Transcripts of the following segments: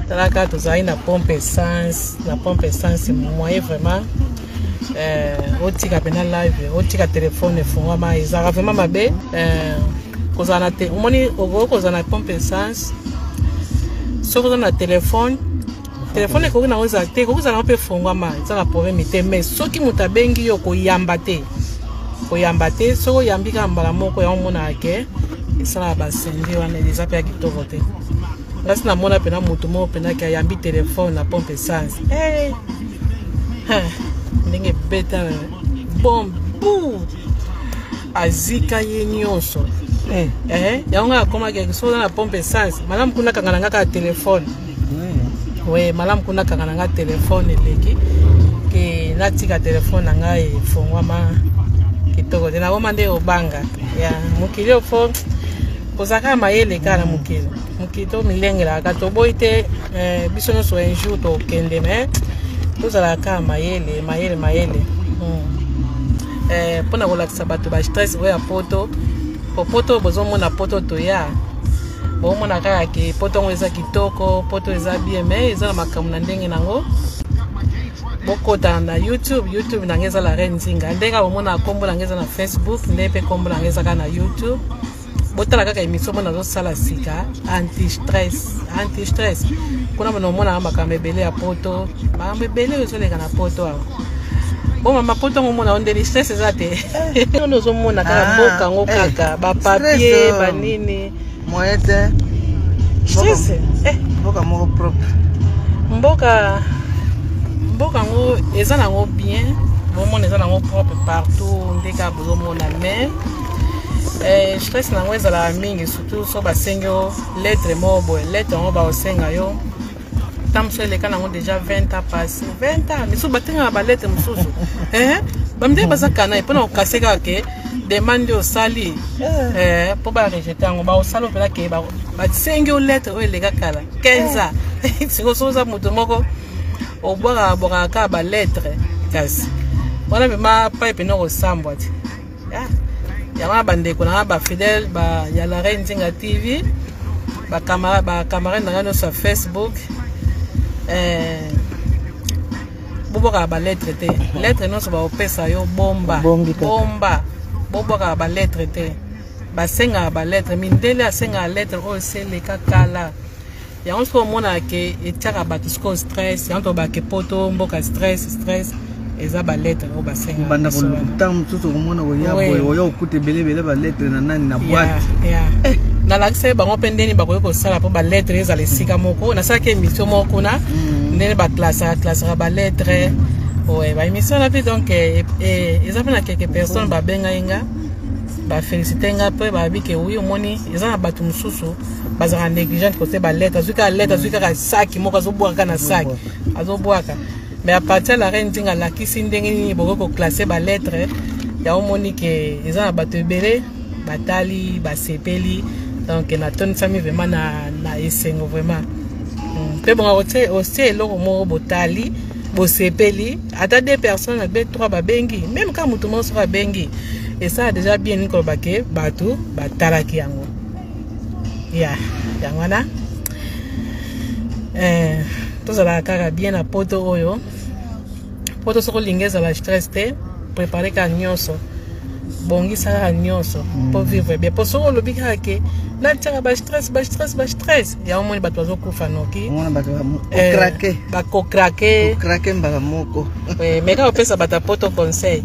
Là, quand tu as une pompe essence, la pompe essence, moyen vraiment. Au tika pena live, au tika téléphone, fongama, ils ont vraiment ma bé. Quand on a pompe essence, sauf qu'on a téléphone. Téléphone est qu'on a osé, qu'on a un peu fongama, ils ont un problème, mais ceux qui m'ont bengi yo ko yambate, so yambika mbala moko ya mona ake, ça la basendi on est déjà pas qui to voter. Là c'est na mona pena mutu mo pena ki yambi téléphone na pompe essence. Ndenge beta bon bou azika yenyonso yanga koma ke so na pompe essence malam kuna kangana ngaka téléphone ouais malam kuna kangana ngaka téléphone leki ke natika téléphone nanga e fongwama kitoko na goma nde obanga ya mukilio fo kozaka mayele kana mukito milengela ka to boite bisono so un jour to kende mais tous à la cam mayele pona kolakisa bato ba stress oya poto bozo mona poto to ya bo mona kaka ke poto ngo eza kitoko poto eza bien mais eza na makamu na ndenge nango bokota na YouTube na ngeza la renzinga ndeka bomona kombo na ngeza na Facebook ndepe kombo na ngeza kana YouTube botala kaka émission mona zo sala sika anti stress kuna mona mona makambe belé ya poto makambe belé zo leka na poto awo bon mama poto mona ondeli stress ezate ono zo mona kaka mboka ngo kaka ba papier ba nini moyete stress mboka moko propre mboka ngo eza nango bien bon eza nango propre partout ndeka bozo mona mais stress nango ezala mingi surtout so basengo lettre mobo lettre ngo ba osenga yo tamso eleka nango déjà 20 ans passé 20 ans miso batenga ba lettre mususu bamde bazakana ipona okaseka ke demande au sali po ba rejeter ngo ba osalo pela ke ba sengo lettre o eleka kala 15 ans siko soza mutu moko obwaka ka ba lettre kasi wana bima pipe no osambwa ti yama bandeko na ba fidèle ba ya la Renzinga TV ba camarade na ngano sur Facebook boboka ba lettre te lettre non so ba opesa yo bomba boboka ba lettre te ba senga ba lettre mindele asenga lettre o sele kakala ya on so mona ke etaka ba tusko stress ya to ba ke poto mboka stress eza ba lettre o ba senga banda ko tam tuto komona ko ya boy yo kute belebele ba lettre na nani na boîte na l'accès bango pendeni ba ko sala po ba lettre eza le sika moko na saka émission moko na ndene ba classe ba lettre ouais ba émission na puis donc eza na quelques personnes ba benga inga ba féliciter nga pe ba bi ke oui omoni eza na batu mususu bazaka négligent côté ba lettre zuka sac moko zo boaka na sac azo boaka mais à partir de la Renzinga la kisi ndenge ni boko classer ba lettre ya omoni ke eza na bato ebele batali basepeli donc na ton sami vraiment na esengo vraiment pe bon aussi eloko moko botali bosepeli ata deux personnes be trois babengi même quand mutu mo sera bengi et ça a déjà bien ko bake bato batalaki yango ya yangwana tozala kaka bien na poto oyo poto soko lingeza la stress te préparer ka nyonso bongisa ka nyonso pour vivre bien pour soko lobi ka ke na tshaka ba stress ya omoni bato bazokufa noki mona bato ba craquer mbala moko mais ka opesa bata poto conseil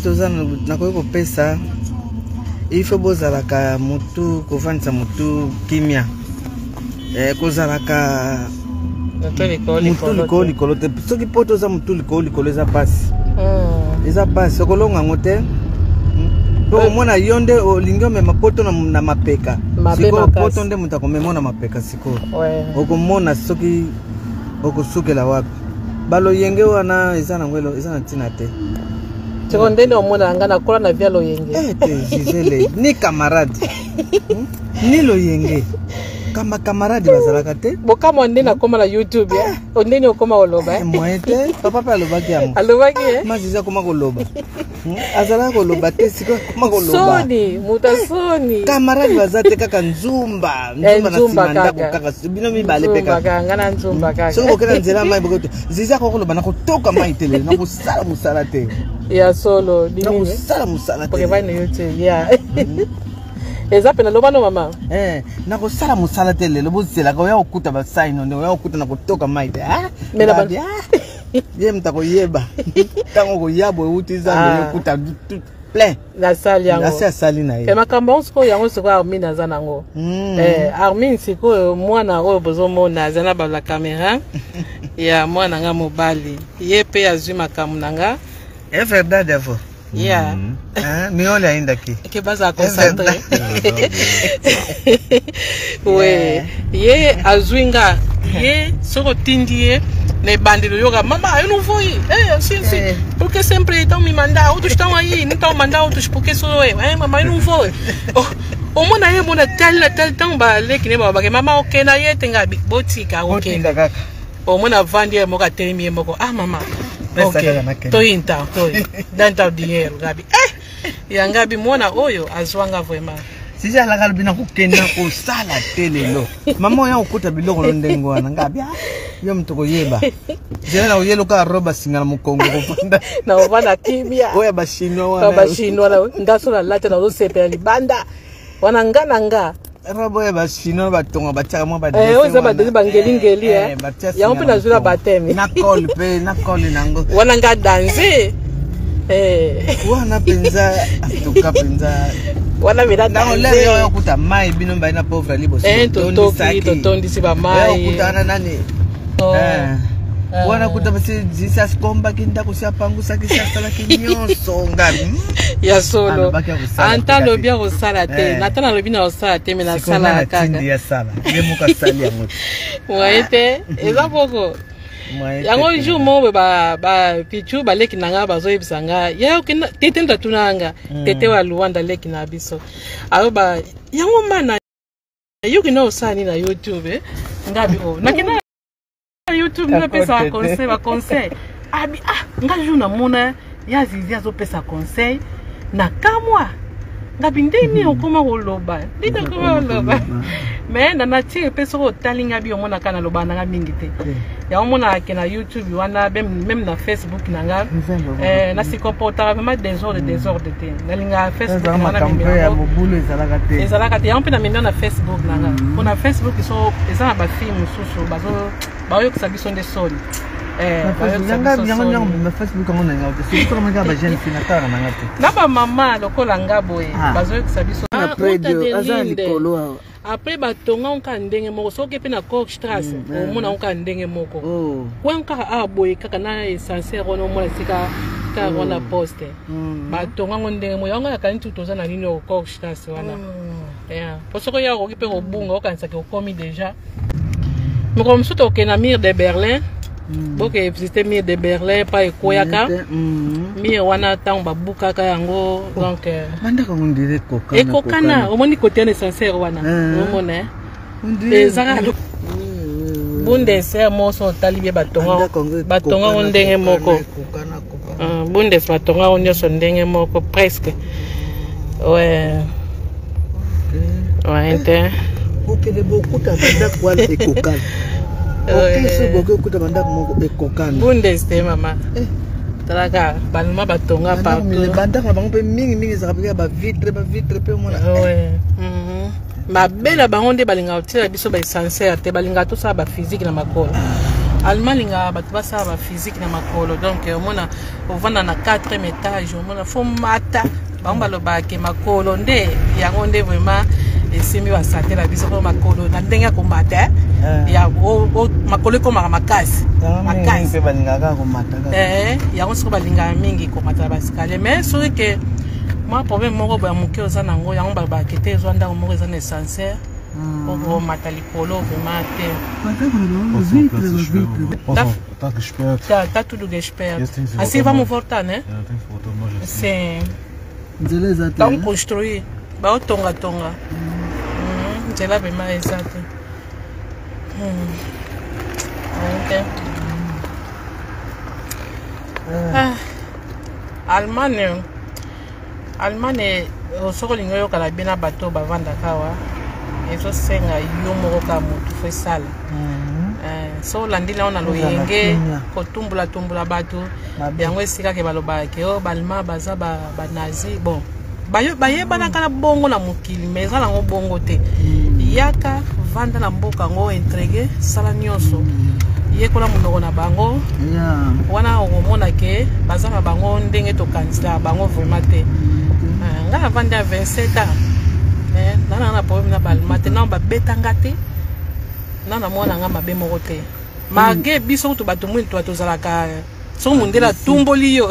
tozana na ko pesa il faut bozalaka mutu kovanisa mutu kimia kozalaka mutu likolo te soki poto za mutu likolo eza pasi okolonga ngo te po omona yo nde olingi omema poto na mapeka sikoyo poto nde moto akomema na mapeka sikoyo okomona soki okosukela wapi baloyenge wana eza nango eza na ntina te tiko ndende omona nga na kola na via loyenge ni camarade ni loyenge Kama camarade bazalaka te. Boka mwande na koma na YouTube ya. Ondeni okoma oloba. Moete, papa pa alobaki yango. Alobaki eh. Maziza koma koloba. Azala koloba te siko koma koloba. Soni, mutasoni. Camarade bazate kaka nzumba. Nzumba na simanda kaka bino mibale pe kaka. Nzumba ngana nzumba kaka. Soko kena nzela mai bokoto. Ziza ko koloba na kotoka mai tele na kusala musala te. Ya solo, na kusala musala te. Porque vai no YouTube, ya. Eza pena loba no mama. Na kusala musala te lelo bozela ko ya okuta ba sign no ya okuta na kotoka mai te. Mena ba. Ye mtako yeba. Tango ko yabo utiza no okuta plein. La salle yango. La salle na ye. E makamba onsko yango siko Armin azana ngo. Armin siko mwana oyo bozomona azana ba la caméra. Ya mwana nga mobali. Ye pe azwi makamu nanga. É verdade, avó. Yeah. Me olha ainda aqui. Que baza concentré. Oui. Ye azwinga. Ye soko tindie ne bandido yoga. Mama, eu não vou ir. Sim. Porque sempre estão me mandando. Outros estão aí. Não estão mandando outros porque sou eu. Mamãe, eu não vou. O mona ye mona tel tão bale que nem baba. Mama, ok na ye tenga big botika. Ok. O mona vandi moka termi moko. Mama. Okay. Tô então, tô. Dá dinheiro, Gabi. Ya Gabi mona oyo azwanga vraiment. Sisi ala kalbi na kukenda ko sala telelo. Mama ya ukuta biloko londengo wana Gabi. Yo mtoko yeba. Jela na uyelo ka roba singana mukongo kopanda. Na obana kimia. Oya bashinwa wana. Bashinwa na ngaso na lata na uzosepela libanda. Wana nga. Rabo ya bashinwa batonga bataka mwa ba oza badeli bangeli ya mpe na zula batemi na call nango wana nga danser wana penza atuka penza wana mira danser na leo yo kuta mai bino mba ina pauvre libo totondi si ba mai yo kuta nani wana kuta basi jisa skomba kinda kusiapangusa kisha sala kinyoso Ngabi ya solo anta lobia kosala te natana lobi na kosala te mena sala kaka ya sala ye muka sali ya moto waite eza poko yango jour mo ba pichu baleki nanga bazoyebisa nga ya tete ndatunanga tete wa Luanda leki na biso ayo ba yango mana yuki no osani na YouTube Ngabi nakina YouTube na pesa conseil abi nga jour na mona ya zizi azopesa conseil na kamwa Ngabi ndeni okoma koloba ndita koma koloba mais na nature pesa ko talinga bi omona kana loba nanga mingi te ya omona ke na YouTube wana même na Facebook nanga na si comporta vraiment désordre te na linga Facebook wana ezalaka te ya mpe na mendo na Facebook nanga na Facebook so eza na ba film susu bayo ko sabiso nde soli Facebook ngona ngaude siko kama ngaba jeune finatara na ngati na ba mama lokola ngabo bazo ko sabiso na predio azali kolo après batonga onka ndenge moko soki pe na Kochstrasse omona onka ndenge moko kwanka boye kaka na essentiel ono mona sika ka wana poste batonga ndenge moko yango yakani tutoza na nini o Kochstrasse wana posoko ya ko pe obunga okanisa ke okomi déjà moko msuto ke na Mur de Berlin boke visiter Mur de Berlin pa ekoyaka Mur wana tango babukaka yango donc mandaka ngondire kokana omoni côté essentiel wana omona ezaka Bundes moso talibe batonga ndenge moko Bundes batonga nyonso ndenge moko presque ouais ente okele bokuta banda kwa ekokana okese boke kuta banda moko ekokana Bundes te mama talaka banuma batonga partout banda kwa bango pe mingi zakapika ba vitre pe mona ouais mabela bango nde balinga otila biso ba essentiel te balinga to sa ba physique na makolo almalinga bato basala ba physique na makolo donc omona ovanda na 4e étage omona fo mata bango baloba ke makolo nde yango nde vraiment esimi ba santé la biso ko makolo na ndenge ko mata ya makolo ko makasi pe balinga ka ko mata yango siko balinga mingi ko mata ba skale mais so ke moi problème moko ba moke oza nango yango ba kete ezwa ndako moko eza na essentiel pour mata likolo vraiment te tá tudo gesperrt assim vamos voltar né sim então construir ba tonga nzela bema exato Allemagne soko lingo yo kala bina bato bavanda kawa ezo senga yo moko ka mutu fo sala so landila ona loyenge ko tumbula bato yango esika ke baloba ke o balma baza ba nazi bon baye bana kala bongo na mokili mais ezala ngo bongo te yaka vanda na mboka ngo entregue sala nyonso yekola munoko na bango wana okomona ke baza na bango ndenge tokanisa bango vraiment te nga vanda 27 ans na problème na balma te na babetanga te na mwana nga mabe moko te mage biso to bato mwinto tozalaka so mundela tumboli yo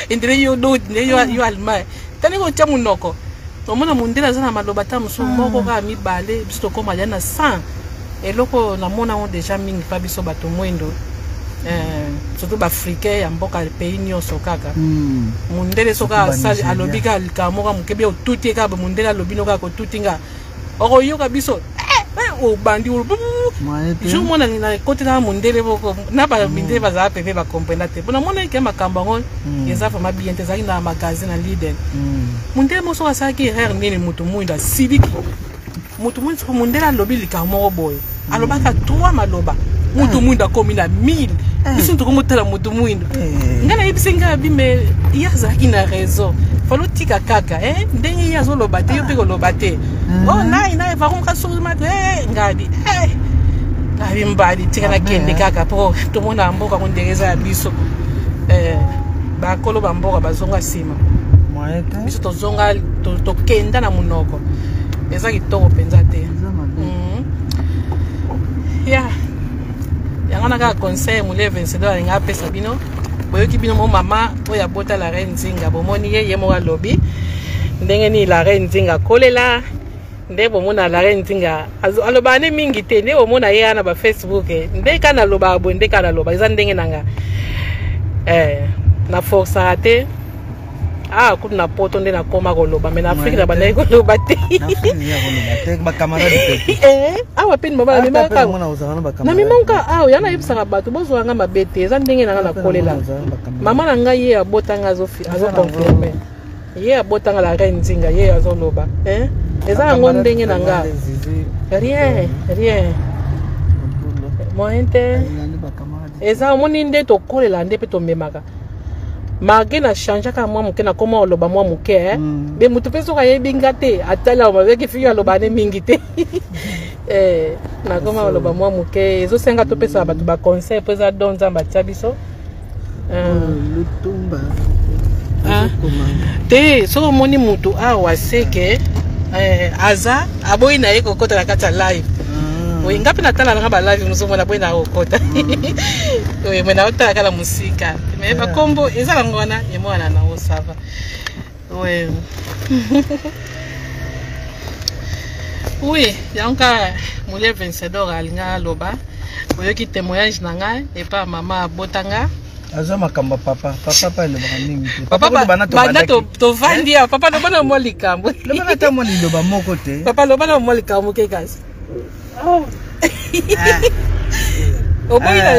indire yo do yo alma tani ko tia munoko omona mundela zana maloba ta muso moko ka mibale biso koma jana 100 eloko na mona on déjà mingi pa biso bato mwindo surtout bafricain ya mboka pays nyonso kaka mundele soka sali alobika likamoka mukebe otuti ka mundele alobino ka ko tutinga oko yoka biso o bandi o je mona na côté na mundele boko na ba mindele baza pepe ba comprendre te bona mona ke makamba ngo yeza fa mabien te zaki na magazine na leader mundele moso asaki erreur nini mutu mwinda sidiki mutu mwinda ko mundele alobi likamoka boy alobaka 3 maloba mutu mwinda komi na 1000 biso tokomotala mutu mwinda ngana ibisenga bime yazaki na raison falo tika kaka ndenge yazo loba te yo pe ko loba te oh na va ko suru mate ngadi ngadi mbadi tika na kende kaka po to mona mboka ko ndereza ya biso ba kolo ba mboka bazonga sima biso to zonga to kenda na munoko eza kitoko penza te ya yangana ka conseil mule vencedor nga pesa bino boyoki bino mo mama oya bota la reine Nzinga bomoni ye mo lobi ndenge ni la reine Nzinga kolela nde bomona la reine Nzinga aloba ne mingi te nde bomona ye ana ba Facebook nde kana loba bonde kana loba eza ndenge nanga na force te kuna poto nde na koma koloba mais na Afrique na bana ko loba te ba camarade te awa pe mama na mimaka na mimaka yana yebisaka bato bozo nga mabete eza ndenge na na kolela mama na ngai ye abotanga azo confirmer ye abotanga la reine Nzinga ye azo loba eza ngo ndenge na nga rien mointe eza moni nde to kolela nde pe to memaka malgré na changer ka moi muke na koma oloba moi muke be mutu peso ka yebinga te atala o mabeki fiyo aloba ne mingi te na koma oloba moi muke ezo senga to pesa bato ba conseil pesa donza ba tsabiso lutumba te so moni mutu awa seke aza aboyi na yeko kota na kata live oui ngapi natala nga ba live musomo na boyi na okota oui mena otala kala musika mais ba kombo ezala ngwana ye mwana na osava oui oui yanka mule vencedor alinga loba oyoki témoignage na nga et pas mama botanga aza makamba papa pa le mingi papa bana to vandi papa no bana mo likambo le bana ta mo liloba moko te papa lo bana mo likambo ke kasi oboyina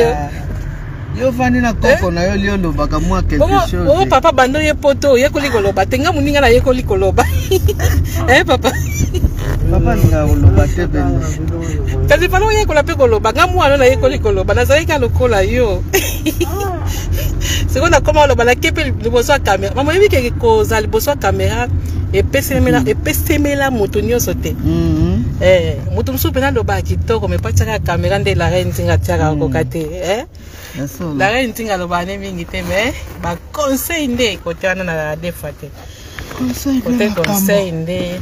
yo fani na koko na yo lio lobaka mwa quelque chose papa bando ye poto ye koli koloba tenga muninga na ye koli koloba papa ninga koloba te beno kasi palo ye kola pe koloba nga mwana na ye koli koloba nazali ka lokola yo sekonda koma loba na kepe liboso ya kamera mama yebi ke koza liboso ya kamera epesemela moto nyonso te moto mosusu mpena loba kitoko me patiaka kamera nde la reine Nzinga tiaka koka te la reine Nzinga loba ne mingi te me baconseil nde kote wana na defa te kote conseil nde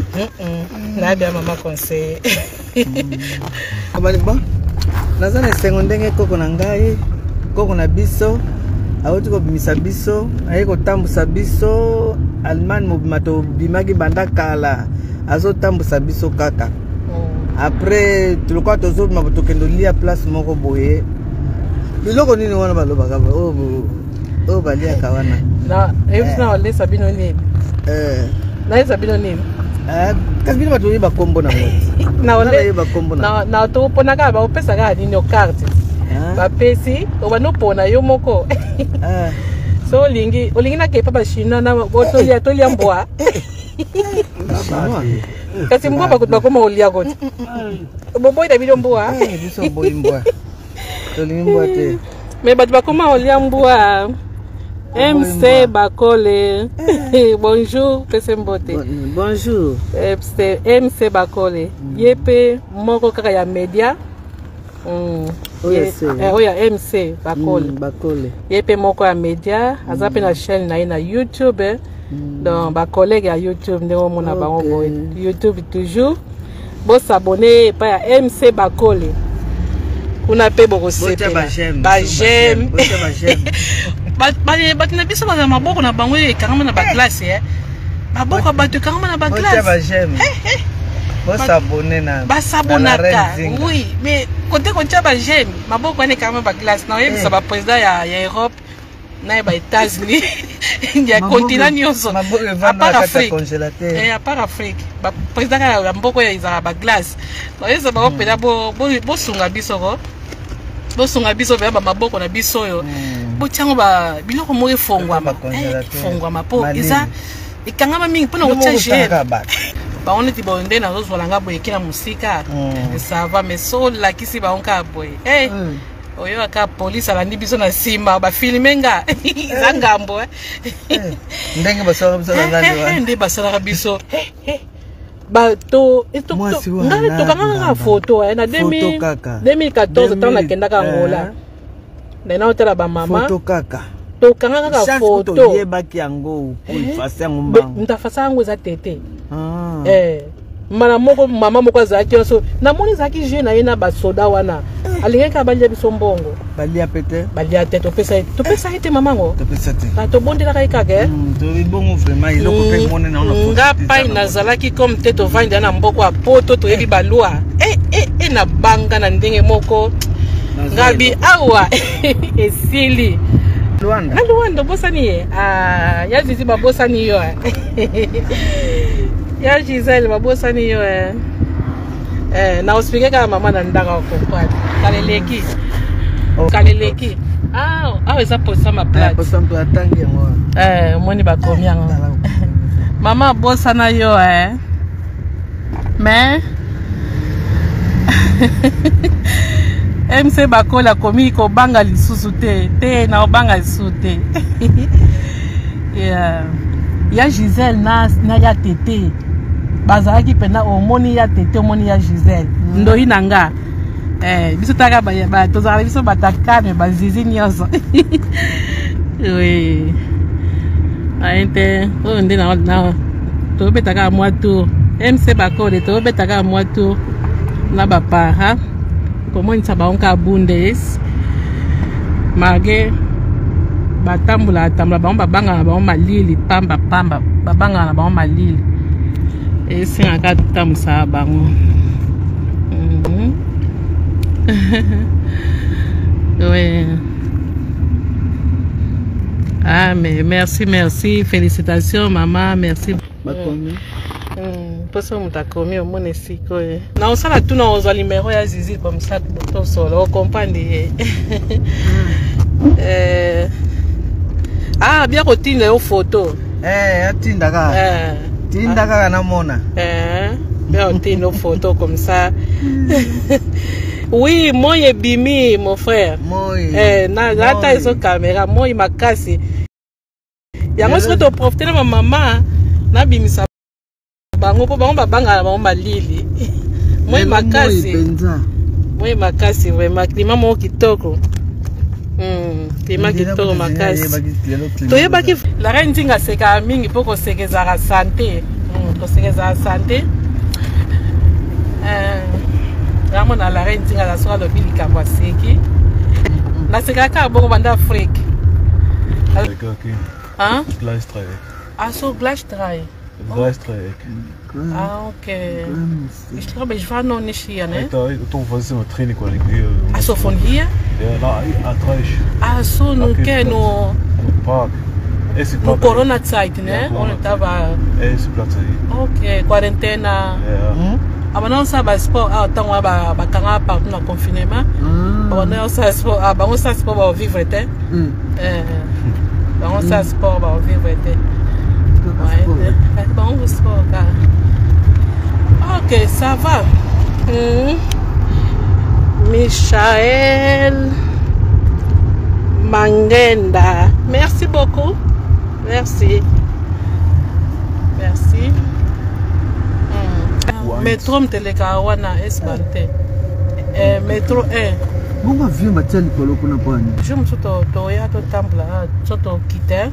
nabia mama conseil abaliba naza na esengo ndenge koko na ngai koko na biso auti kobimisa biso aye kotambusa biso Allemagne mobima tobimaki banda kala azotambusa biso kaka après tulikuwa tozobima tokende lia place moko boye biloko nini wana balobaka oyo baliaka wana na ebisina walesa bino nini na eza bino nini kasi bino bato oyeba kombo na na toponaka baopesaka nini carte bapesi obanopona yo moko so olingi nakepa bachinois na tolia mbwa kasi mbwa bakutu bakoma olia koti boboyida bino mbwa biso boyi mbwa tolingi mbwa te me bato bakoma olia mbwa MC Bakole. Bonjour, pese mbote. Bonjour. MC Bakole. Yepe moko kaka ya media. Oya MC Bakole. Bakole. Yepe moko ya media. Azape na chaîne na YouTube. Donc ba collègue ya YouTube ndeko mona bango boy. YouTube toujours. Bo s'abonner pa ya MC Bakole. Kuna pe boko sepe. Ba j'aime. But na biso baza maboko na bango ekangama na ba classe maboko bato ekangama na ba classe ba sabonaka oui mais côté ba j'aime maboko ane ekangama ba classe na yebisa ba président ya Europe na ba États-Unis ya continent nyonso à part Afrique ba président ya maboko ya izala ba glace na yebisa ba opela bo sunga biso ko bosunga biso ba maboko na biso yo botiango ba biloko mo efongwama po eza ekangama mingi mpona kotia gene baone ti bonde na zozwala nga boye kina musika ça va mais so lakisi baonka boye oyo aka police alandi biso na nsima bafilme nga eza ngambo ndenge basalaka biso na ngandi nde basalaka biso bato ngai tokangaka foto na 2014 ntango nakendaka Angola ndena otala bamama tokangaka foto oyebaki yango ifasi yango mbango ntafasa yango eza tete mbala moko mama moko azalaki nyonso namoni ezalaki jeune na ye na basoda wana alingaki balia biso mbongo balia pete balia te topesa ye te mamango tobondelaka ye kaka nga pai nazalaki comme te tovandi na mboko ya poto toyebi balwa na banga na ndenge moko ngabi awa esili na Luanda bosani ye ya Zizi babosani yo ya Giselle babosani yo na ospike kaka mama na ndanga okompati kaleleki eza posa ma plate moni bakomi yango mama abosana yo mais MC Bakole akomi kobanga lisusu te na obanga lisusu te ya Giselle na ya tete bazalaki pena omoni ya tete omoni ya Giselle ndoyi nanga biso taka tozala biso batakame bazizi nyonso oui ainte oyo nde na tobetaka mwa tour MC Bakole tobetaka mwa tour na bapara komonisa baonka bundes mage batambola bango babanga na bango malili pamba babanga na bango malili esengaka tambusa bango ouais. Mais merci félicitations maman merci poso mutakomi omone siko na osala tuna ozwa numéro ya Zizi comme ça to solo comprendre bien kotinda yo photo tinda kaka namona bien kotinda yo photo comme ça oui moi ebimi mon frère na gata iso caméra moi makasi yango soki to profiter na mama na bimisa bango po bango babanga na bango malili moi makasi vraiment klima mo kitoko klima kitoko makasi toyebaki la reine nzinga seka mingi po kosekezaka santé kosekezaka santé vraiment na la reine nzinga nasoka lobi likambo aseki nasekaka bongo banda Afrique so Glasstreik. Okay. Ich glaube, ich war noch nicht hier, ne? So von hier? Ja, so, nun kennen Park. No corona zeit, né? Onde tava. Esse prato aí. Ok, quarentena. Não sabe sport, então a canga para no confinement. Não sabe sport, vamos sabe sport para vivre até. Vamos sabe sport para vivre até. Vamos sport, cara. Ok, ça va. Michael Mangenda. Merci beaucoup. Merci. Merci. Métro mteleka wana esbante. Métro 1. Bongo avion batia likolo kuna pwani. Je msoto to ya to temple soto kite.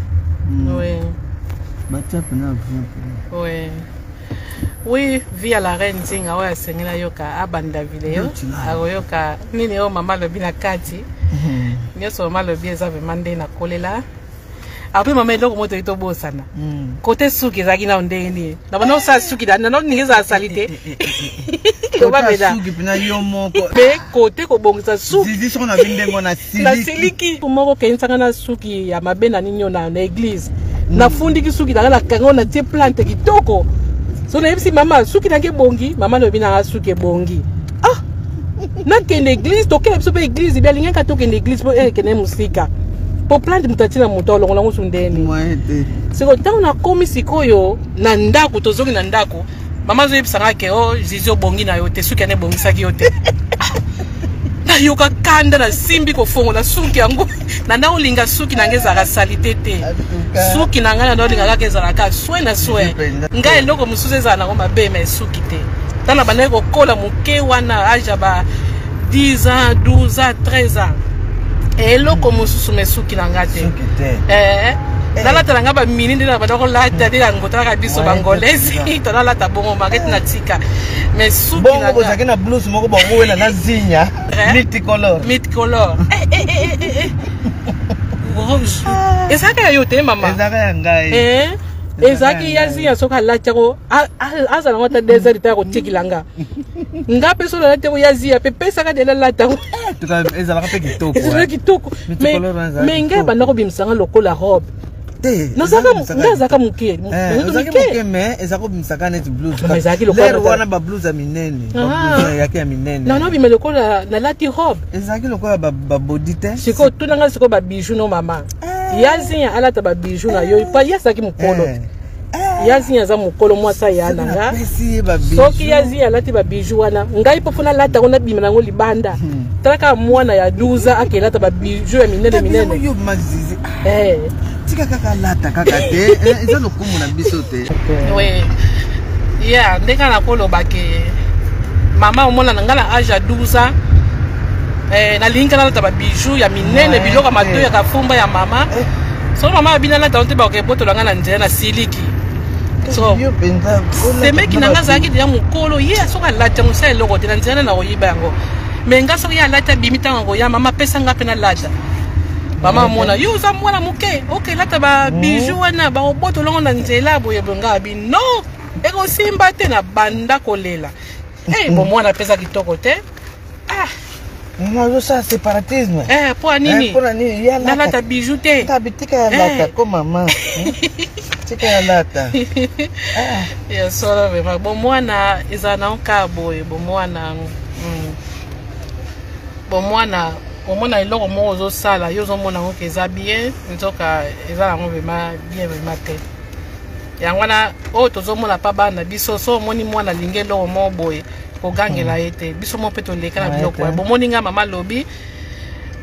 Oui. Batia pena avion. Oui. Oui, via la reine Zinga wa sengela yoka abanda video. Ayoka nini o mama lobi na kati. Nyoso mama lobi eza vemande na kolela. Après maman eloko moto ito bosana. Côté suki zaki na ndeni. Na bana sa suki da na ningeza salite. Ko ba beda. Suki pina yo moko. Be côté ko bongisa suki. Zizi sona bindengo na siliki. Na siliki moko kenza na suki ya mabena ninyo na église. Na fundi ki suki da la kango na tie plante kitoko. So na yebisi mama suki nange bongi, mama lobi na suki bongi. Ah. Na kende église to kele biso pe église bien linga ka to kende église po kene musika. Po plante mutatina muto longola ngusundeni. Mwete. Siko tangu na komi sikoyo na ndako tozoki na ndako. Mama zo yebisanga ke zizo bongi na yote suki ane bongi saki yote. Na yoka kanda na simbi ko fongo na suki yango. Na ndao linga suki nangeza ka salite te. Suki nangana ndo linga ka ezala ka swe na swe. Nga eloko musuze za na ko mabe me suki te. Tana bana ko kola muke wana aja ba 10 ans, 12 ans, 13 ans. Eloko mususu mesuki nangate. Nala talanga ba minindi na badako lata de ngota ka biso bangolesi tona lata bongo market na tika mais suki bongo bozaki na blouse moko bongo wena na zinya multicolor rouge ezaka yote mama ezaka ya ngai ezaki yazinya soka lata ko azala ngota desert ta ko tikilanga ngape so lata ko yazia pe pesa ka de la lata tuka ezala ka pe kitoko kitoko mais ngai bana ko bimsanga lokola robe Nazaka muke. Muke me ezako bimsaka net blues. Lero wana ba blues ya minene. Ba blues yake ya minene. Na bimele lokola na lati robe. Ezaki lokola ba body te. Siko tunanga siko ba bijou no mama. Yazinya alata ba bijou na yo pa yasaki mukolo. Yazinya za mukolo mwasa yana nga. Soki yazinya alati ba bijou wana. Ngai pofuna lata kona bimana ngo libanda. Traka mwana ya 12 akelata ba bijou ya minene. Yo mazizi. Tika kaka lata kaka te eza lokumu na biso te. Oui. Yeah, ndeka na kolo bake mama omona ngala age ya 12 ans. Na linka na lata ba bijou ya minene biloko mato ya kafumba ya mama. So mama abina lata onte ba ke boto ngana nje na siliki. So yo penza se meki nanga zaki ya mukolo ye asoka lata musele loko te na nje na oyiba yango. Menga so ya lata bimita ngo ya mama pesa ngape na lata. Mama mona yo za mwana muke okay lata ba bijou wana ba oboto longo na nzela boye bonga bi no eko simba te na banda kolela bo mwana pesa kitoko te mwana ça séparatisme po nini po nini ya na lata bijou te tabitika ya lata ko mama tika ya lata ya solo vraiment bo mwana ezana onka boye bo mwana omona eloko moko ozosala yo ozomona ngo eza bien nzoka eza nango vraiment te yango wana oyo tozomona pa bana biso so omoni mwana alingi eloko moko boye kogangela ye te biso moko mpe toleka na biloko boye bomoni nga mama lobi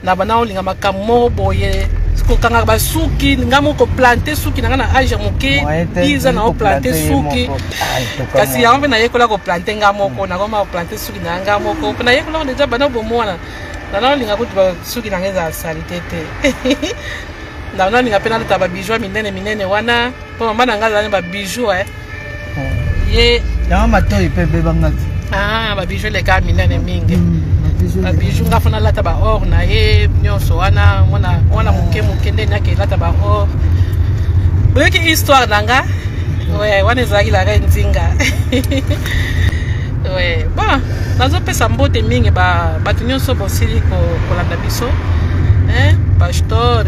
na bana olinga makambo moko boye kokanga basuki nga moko plante suki nanga na age moke 10 ans na oplante suki kasi yango mpe nayekola koplante nga moko nakoma koplante suki na nga moko mpe nayekola deja bana bomona na linga kuti suki nanga eza salite te na linga pe nalata ba bijou minene wana po mama nanga azala ba bijou ye yango matoyi pe bebangati ba bijou leka minene mingi ba bijou nga fona lata ba or na ye nyonso wana mwana muke nde nyake lata ba or boyoki histoire nanga wana ezalaki la reine Zinga. Ouais, bon, nazopesa mbote mingi bato nyonso bosili kolanda biso pastor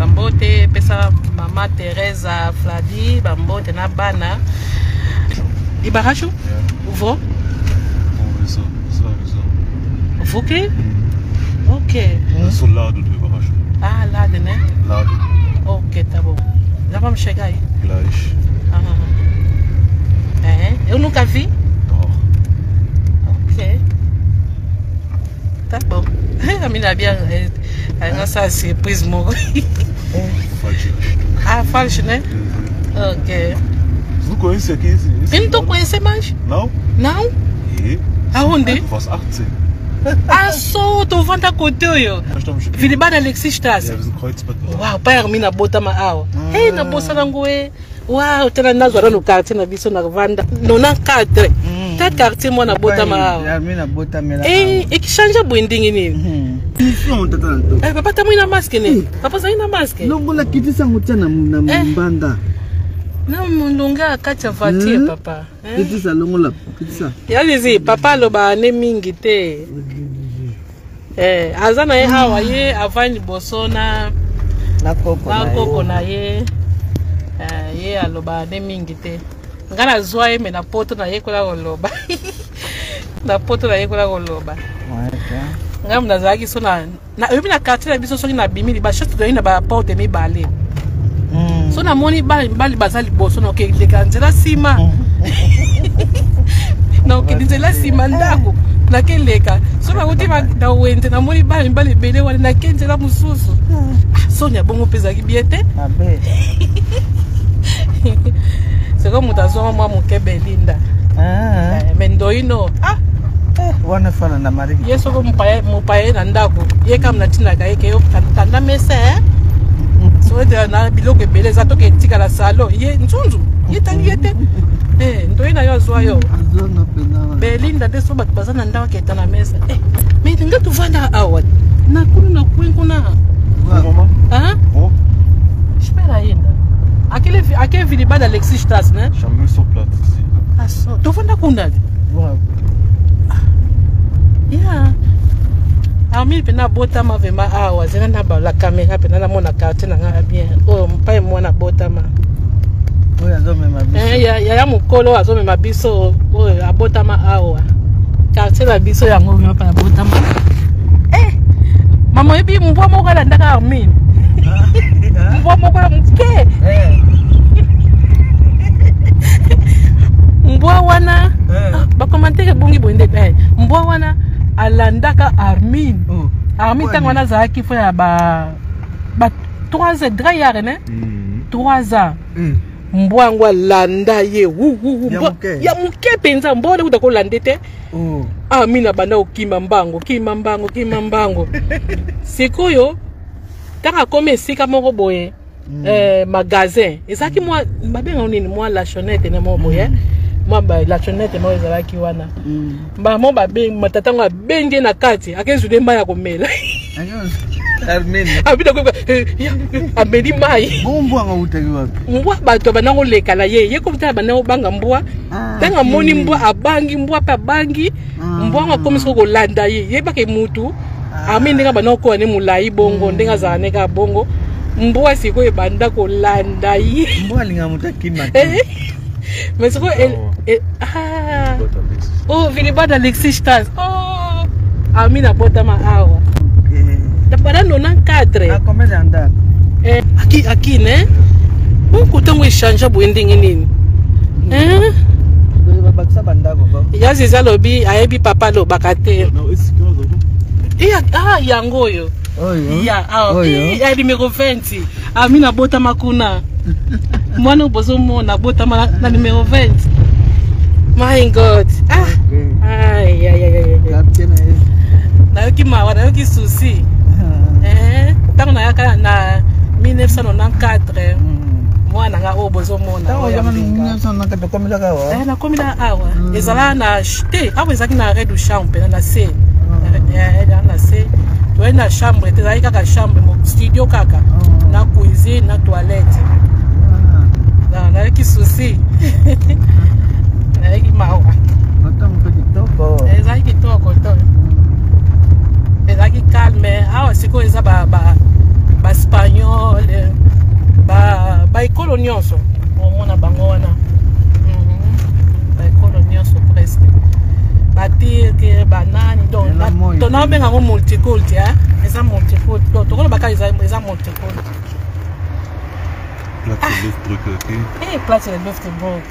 bambote pesa mama Teresa Flavie bambote na bana Ibarashu vo Vuke ok so lado do Ibarashu lado né lado ok tá bom já vamos chegar aí gleich eu nunca vi ok tá bom a minha bia a nossa surprise mogo falso né ok você não conhece aqui eu não tô conhecendo mais não aonde faz 18 só tô vendo a coteio Vilibada Alexis Strasse uau pai Armina bota ma ao na bolsa nangu uau tena nazora no quartier na biso na vanda nona 4 ta quartier mo na bota ma ao Armina bota mela que chanja bwindingi nini papa tamu ina mask ne papa sa ina mask longola kitisa ngutia na mbanda na mulunga kacha voiture papa kitisa longola kitisa yalizi papa loba ne mingi te azana ye hawa ye avani bosona na koko na ye ye aloba ne mingi te ngana zwa ye me na poto na ye kola koloba na poto na ye kola koloba ngam na zaki so na yobi na quartier na biso so na bimili ba shot na ba porte mi bale so na moni bali bazali boso na ke le kanzela sima na okidizela sima ndako na keleka so na uti na wente na moni bali bele wala na kenzela mususu Sonia bongo pesa ki biete c'est comme mutazo mwa mukebe linda mendoino wana fana na mari yeso ko mupaye na ndako ye kam na tina ka yeke yo tanda mese so de na biloko ebele za toke tika la salo ye nzunzu ye tangi yete ndoina yo zwa yo azona pena belinda de so bat bazana ndawa ke tana mese mais nga tu vanda awa na kuna kuna mama espera ainda aquele Vilibada Alexis Strasse né chamei só plato ici tu vanda kuna Ami pena bota ma vema awa zena na ba la camera pena na mona carte na nga bien mpa mwana bota ma azome mabiso ya mukolo azome mabiso abota ma awa carte la biso yango vema pa bota ma mama yebi mbwa moko la ndaka Armin mbwa moko la mke mbwa wana ba commenter bungi bonde mbwa wana alandaka Armin Armin tango na zaki fo ya ba 3 ans drayare ne 3 ans mbwangu alanda ye ya muke penza mbona utako landete Armin abanda okima mbango sikoyo taka kome sika moko boye magasin ezaki mwa babenga nini mwa la chonette ne mo boye moi la chonette moi ezalaki wana mo babe matatango abenge na kati akezude mai ya komela Armin abida ko ameli mai mbwa nga utaki wapi mbwa bato banango lekala ye ko mutaba banango banga mbwa tanga moni mbwa abangi mbwa pa bangi mbwa nga komiso ko landa ye bake mutu Armin ndinga banango ko ne mulai bongo ndinga zane ka bongo mbwa siko ebanda ko landa ye mbwa linga mutaki mati mais c'est quoi Vilibada Alexis Strasse Armin abota ma awa dabara nona 4 combien d'andako aki ne kutango échange bwendingi nini bakisa bandako yazi zalobi ayebi papa lo bakate yango oyo ya numéro 20 Armin abota makuna mwana bozo mona bota na numéro 20 my god na yoki mawa na yoki souci tango na yaka na 1994 mwana nga o bozo mona na komila awa ezala na te awa ezaki na rez du chambre na C na C to na chambre te zali kaka chambre mo studio kaka na cuisine na toilette na yoki souci na yoki mawa ezali kitoko to ezali calme awa siko eza ba espagnol ba ekolo nyonso omona bango wana ba ekolo nyonso presque batirke banani donc tona benga ngo multiculti eza multiculti donc tokolo baka eza multiculti Place de Luftbrück.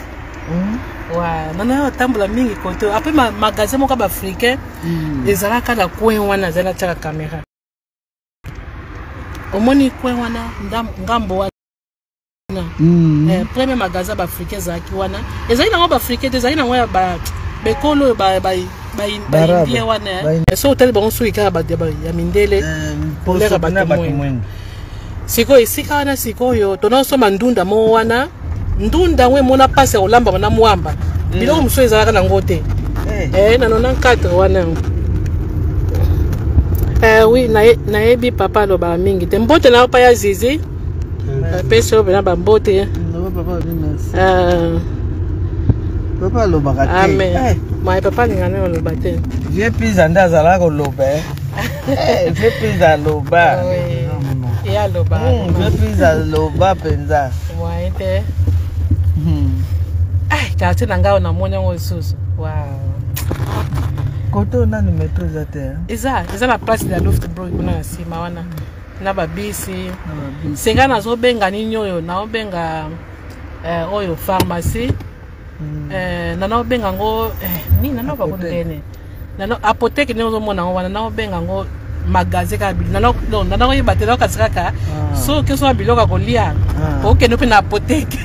Ouais, nana tambola mingi koto. Après magasin moko ba africain, ezala ka na coin wana zala tshaka caméra. Omoni coin wana ngambo wana. Premier magasin ba africain zaki wana. Ezali na ba africain, ezali na wa ba bekolo ba india wana. So hotel bon so ikara ba ya mindele. Pour les rabattements. Siko esika wana sikoyo tonosoma ndunda mo wana ndunda we mona passe olamba na mwamba biloko muso ezalaka na ngote na 94 wana oui na ebi papa lo ba mingi te mbote na pa ya zizi peso na ba mbote papa lo ba kate amen my papa ngane lo ba te vie pizza ndazala ko lobe vie pizza loba ya loba vie pizza loba penza waite ai tata nanga na monya ngo susu wow koto na ni metro zate eza na place de Luftbrück kuna sima wana na babisi senga nazo benga ninyoyo na obenga oyo pharmacie na obenga ngo ni na ba kodene na apotheke ne ozo mona wana na obenga ngo magasin ka biloko na oyibatela okasaka so ke so biloko kolia okende pe na apotheke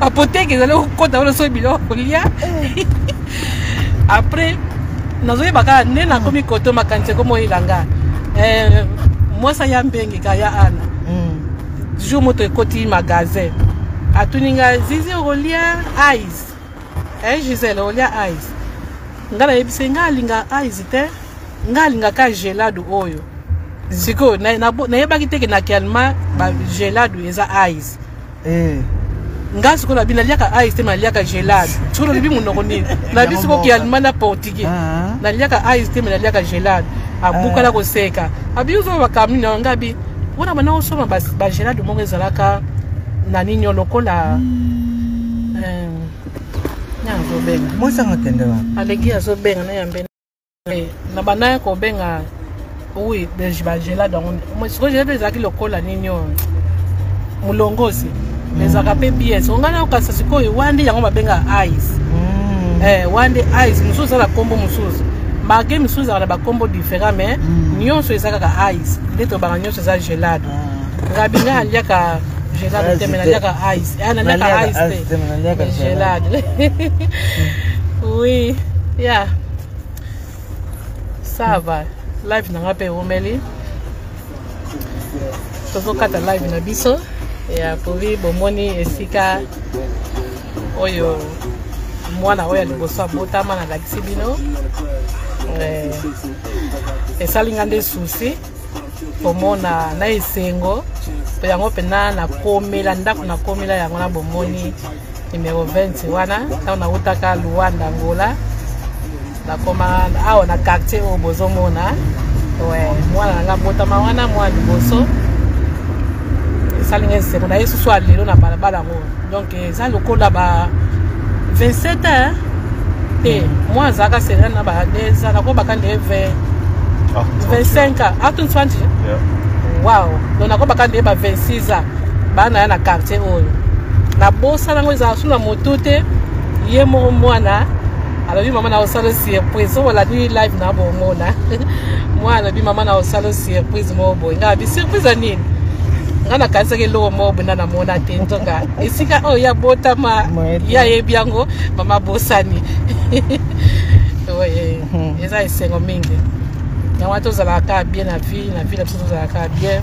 apotheke zalo kota wala so biloko kolia après nazoyebaka nde nakomi koto makanise komo ilanga mwasa ya mbengi ka ya ana jour moto ekoti magasin atuninga zizi okolia ice Gisele olia ice ngala yebise ngalinga ice te ngalinga ka gelado oyo siko na yebaki teke na calma ba gelado eza ice ngasi ko na binaliaka ice te naliaka gelado tsolo libi munoko nini na biso ko calma na portugais naliaka ice te naliaka gelado abuka la koseka abiuzo bakamina ngabi wana bana osoma ba gelado moko ezalaka na ninyo lokola nyanzo benga mwesa ngakende wa alegia zo benga na yambe na bana ko benga oui ba gelado mo siko gelado ezaki lokola ninyo mulongozi ezaka pe pièce ongana okasa sikoyo wande yango babenga ice wande ice mususu la kombo mususu bagé mususu ala ba kombo différent mais nyonso ezaka ka ice ndeto ba nyonso za gelado ngabinga aliaka gelado temenaliaka ice analiaka ice temenaliaka gelado oui yeah ça va live nanga pe omeli tozokata live na biso ya povi bomoni esika oyo mwana oyo liboso abotama na lakisi bino esalinga nde susi komona na esengo to yango pena na komela ndako na komela yango na bomoni numero 20 wana ntango nautaka Luanda Angola nakoma awa na quartier oyo bozomona mwana nanga botama wana mwana liboso salinga esengo na yesu so alelo na balabala yango donc eza lokola ba 27 ans moi azaka sera na ba deza nakobaka nde 25 ans atun 20 wow donc nakobaka nde ba 26 ans bana ya na quartier oyo na bosa nango eza sula moto te ye moko mwana alobi mama na osala surprise wala ni live na bomona mwana alobi mama na osala surprise mo boy ngabi surprise nini ngana kanisa ke lo mo bina na mona tento nga isika o ya bota ma ya yebiango mama bosani oye eza isengo mingi na watu za ka bien na vie la personne za ka bien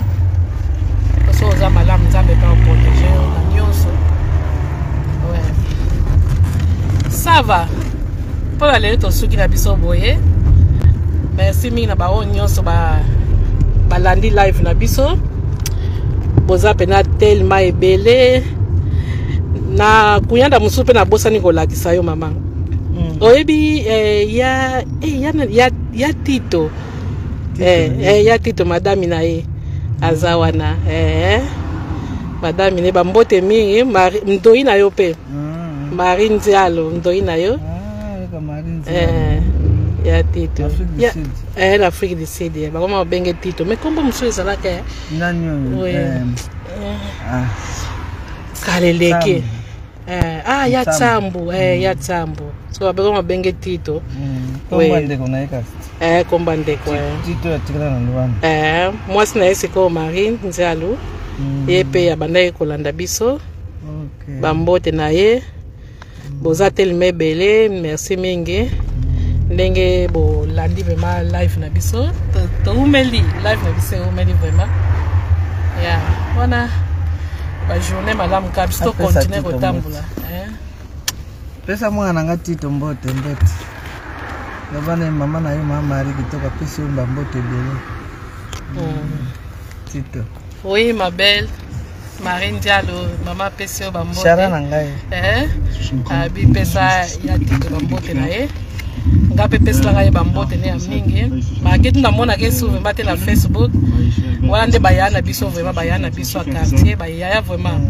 so za malamu nzambe pa protéger na nyonso ouais ça va pour aller to suki na biso boye merci mingi na ba o nyonso ba landi live na biso boza pena telma ebele na kuyanda musupe na bosani kolakisa yo mama oyebi ya Tito ya Tito madame na ye azawana madame ne bambote mingi mdoi na yo pe Marie Nzialo mdoi na yo ya Tito en Afrique du Sud ba koma benge Tito mais kombo muso ezalaka kaleleke ya Tsambu ya Tsambu so ba koma benge Tito kombande kona ekasi kombande kwa Tito ya tikala na Luanda mwasi na yesi ko Marie Nzialo ye pe ya banda kolanda biso bambote na ye boza telme bele merci mingi ndenge bo landi vraiment live na biso to umeli live na biso umeli vraiment ya wana ba journée malamu kabisa to continuer kotambula pesa mwana nga Tito mbote ngabana mama na yo mama ari kitoka pesa mbote bele Tito oui ma belle Marie Nzialo mama pesa bambote shara na ngai abi pesa ya Tito bambote na ye ngape pesa la ngai bambote ne ya mingi maketu na mona ke souve mbate na Facebook wala nde bayana biso vraiment bayana biso a quartier bayaya vraiment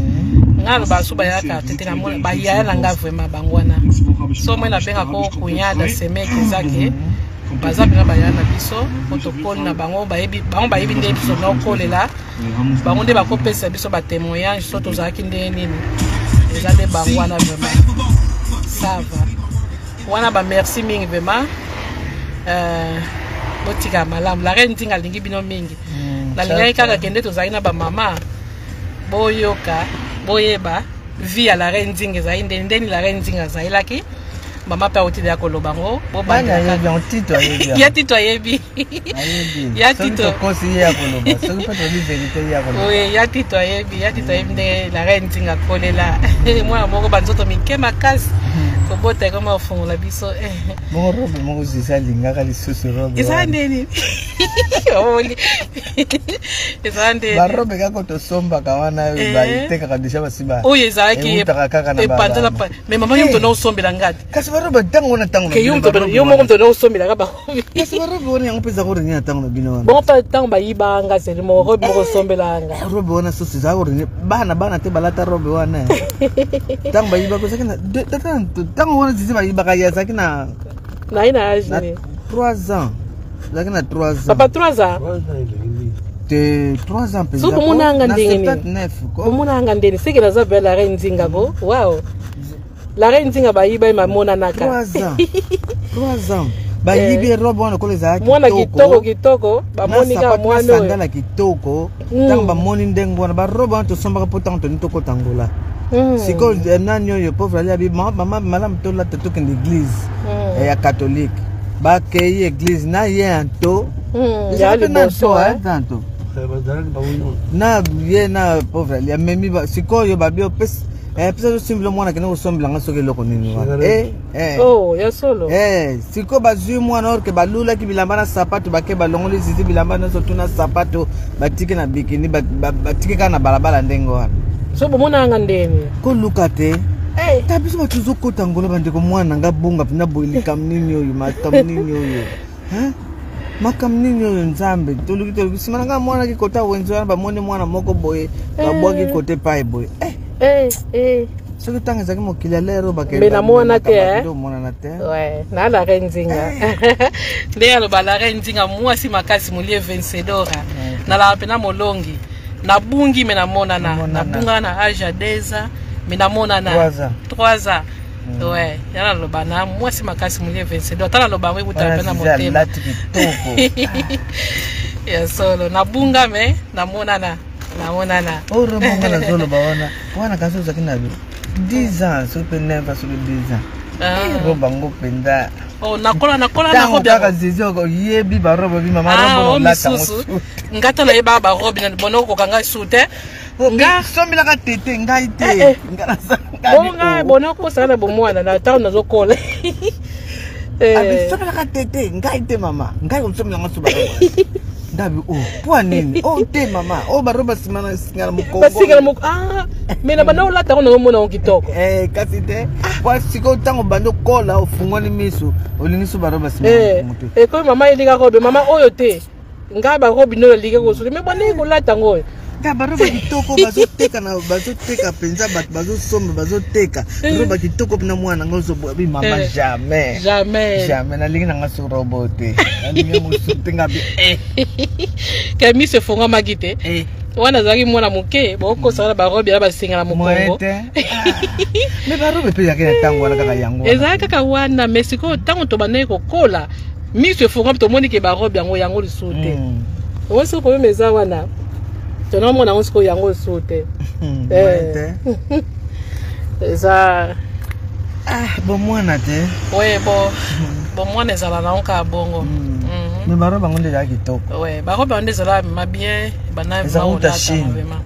ngalo baso bayaya quartier te na mona bayaya na nga vraiment bangwana so moi na benga ko kunyada semeke zake bazabi na bayana biso protocole na bango bayebi nde biso na kolela bango nde bakopesa biso ba témoignage so tozaki nde nini eza nde bangwana vraiment ça va wana ba merci mingi vraiment botika malamu la reine tinga lingi bino mingi na lingi kaka kende tozali na ba mama boyoka boyeba via la reine tinga za ndeni la reine tinga za ilaki mama pa otide ya kolobango bobanda ya Tito ya Tito yebi ya Tito kosi ya koloba so ko to li verité ya koloba oui ya Tito yebi nde la reine tinga kolela moi moko banzoto mikema kasi kobota kama ufungola biso mo robe mo zisa lingaka lisusu robe isandeni oli isandeni ba robe kako to somba kawana ba iteka kadisha basiba oye zaki e pantala pa mais mama yumto no sombela ngati kasi ba robe tango na tango ke yumto yumto no sombela ka ba kasi ba robe woni yango pesa ko renya tango bino wana bon pa tango ba yibanga seli mo robe mo sombela nga robe wana so za ko renya bana te balata robe wana tango ba yiba ko sakina tango wana zizi ba yiba ka ya sakina na ina age 3 ans zakina 3 ans papa 3 ans de 3 ans so kumunanga ndenge ni kumunanga ndenge sikira za bela reine nzinga go wow la reine nzinga ba yiba mamona naka 3 ans ba yibi robo wana koleza mwana kitoko ba monika mwana oyo na kitoko tamba moni ndengo wana ba robo wana to somba ka potanto ni toko tangola siko nani oyo pauvre ali abi mama malam to la to ken l'église ya catholique ba kei église na ye anto ya le boso tanto na ye na pauvre ali memi ba siko yo ba bio pes pesa simple mwana kene osombela nga soke loko nini wa oh ya solo siko bazui mwana orke balula ki bilamba na sapato bake balongoli zizi bilamba na so tuna sapato batike na bikini batike kana balabala ndengo wana so bomona nga ndeni ko lukate tabiso batuzo kota ngolo bandeko mwana nga bonga pina boili kamnini oyo makamnini oyo makamnini oyo nzambe toluki simana nga mwana ki kota wenzo ba mone mwana moko boye babwaki kote pai boye soki tanga ezalaki mokili ya lero me namona te mona te ouais na la reine nzinga nde aloba la reine nzinga mwasi makasi molie vencedora na la pena molongi nabungi me namona nabunga na age ya 2 ans me namona na 3 ans ouais yana loba na mwasi makasi molie vencedora tala loba we buta pena motema ya solo nabunga me namona na oro bonga la zolo bawana wana kaso zakina bi 10 ans so pe neva so 10 ans roba ngo penda oh nakola na roba ka zizo ko yebi ba roba bi mama roba la tango ngata na yeba ba roba na bonoko kanga sute nga sombila ka tete ngai te ngala bonga bonoko sana bomwana na tawo nazokola abi sombila ka tete ngai te mama ngai sombila nga suba Dabi pour nini te mama baroba simana singala mukongo basigala muko mena bana ola tango na mona kitoko kasi te kwa siko tango bando kola ofungoni miso olingiso baroba simana mutu ko mama ilinga ko be mama oyo te nga ba robe no like ko so me bone ko lata ngoyo nga baroba kitoko bazoteka na bazoteka penza bazosomba bazoteka roba kitoko na mwana ngozo bi mama jamais nalingi na ngaso robote nalingi musupe ngabi kami se fonga magite wana zaki mwana muke boko sala ba robe ba singala mukongo me barobe pe yakena tango wana kaka yango ezaka kaka wana Mexico tango to banaye ko kola mi se fonga to moni ke ba robe yango lisute wonso ko meza wana tona mona wonso yango lisute eza bon mwana te ouais bon mwana ezala na onka bongo me barobe ngonde ya kitoko ouais barobe ngonde ezala ma bien bana maula vraiment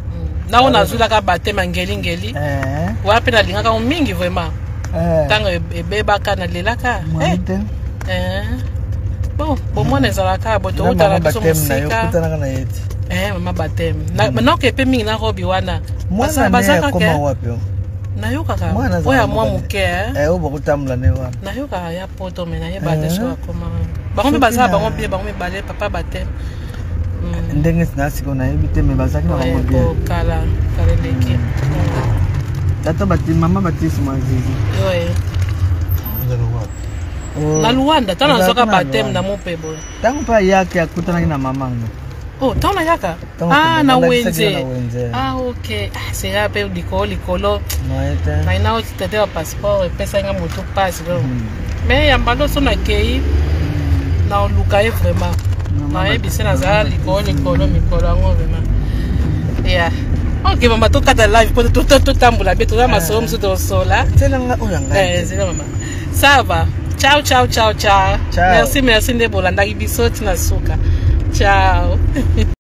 na ona zula ka batema ngeli wapi na linga ka mingi vraiment tango ebeba kana lelaka bon mwana ezala ka boto utala biso musika mama batem na ke pe mingi na robi wana bazaka koma wapi nayokaka oya mwa muke obo kutamula ne wana nayokaka ya poto mena ye bade so akoma bango mpe bazala bango bien bango mibale papa batem ndenge sinasiko nayebi te me bazalaki na bango bien kala leki tata bati mama batisi mwazizi na Luanda tana nazoka batem na mopebo tango mpe ayaki akutanaki na mamango tana yaka na wenze ok sera pe likolo na ina otete wa passeport epesa nga moto passe mais yambalo so nakei na oluka ye vraiment nayebisi nazala likolo mikolo yango vraiment ok mama tokata live po totambola be toza masolo mosusu tosola zela mama ça va ciao merci nde bolandaki biso tina suka ciao